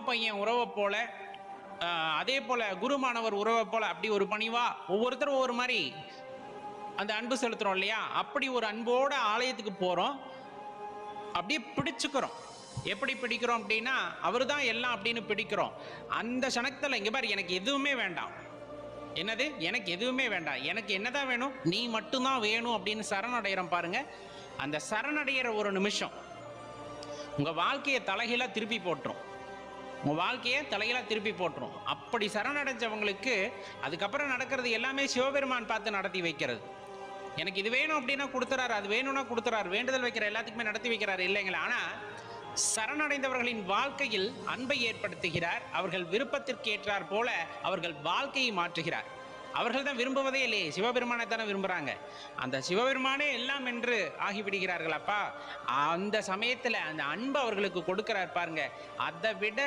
பையன் உறவை போல, அதே போல குரு மாணவர் உறவை போல அப்படி ஒரு பணிவா ஒவ்வொருத்தரும் ஒவ்வொரு மாதிரி அந்த அன்பு செலுத்துறோம் இல்லையா? அப்படி ஒரு அன்போட ஆலயத்துக்கு போறோம், அப்படியே பிடிச்சுக்கிறோம். எப்படி பிடிக்கிறோம் அப்படின்னா, அவர் தான் எல்லாம் அப்படின்னு பிடிக்கிறோம். அந்த சனத்தில் இங்க பாரு, எனக்கு எதுவுமே வேண்டாம். என்னது? எனக்கு எதுவுமே வேண்டாம், எனக்கு என்னதான் வேணும்? நீ மட்டும்தான் வேணும் அப்படின்னு சரணடைகிறோம் பாருங்க. அந்த சரணடைகிற ஒரு நிமிஷம் உங்க வாழ்க்கையை தலைகீழா திருப்பி போட்டுரும். உங்க வாழ்க்கையை தலைகீழா திருப்பி போட்டுரும். அப்படி சரணடைஞ்சவங்களுக்கு அதுக்கப்புறம் நடக்கிறது எல்லாமே சிவபெருமான் பார்த்து நடத்தி வைக்கிறது. எனக்கு இது வேணும் அப்படின்னா கொடுத்துறாரு, அது வேணும்னா கொடுத்துறாரு, வேண்டுதல் வைக்கிற எல்லாத்துக்குமே நடத்தி வைக்கிறாரு இல்லைங்களா? ஆனா சரணடைந்தவர்களின் வாழ்க்கையில் அன்பை ஏற்படுத்துகிறார். அவர்கள் விருப்பத்திற்கு ஏற்றார் போல அவர்கள் வாழ்க்கையை மாற்றுகிறார். அவர்கள் தான் விரும்புவதே இல்லையே, சிவபெருமானை தானே விரும்புகிறாங்க. அந்த சிவபெருமானே எல்லாம் என்று ஆகிவிடுகிறார்கள். அப்பா அந்த சமயத்தில் அந்த அன்பு அவர்களுக்கு கொடுக்கிறார் பாருங்க. அதை விட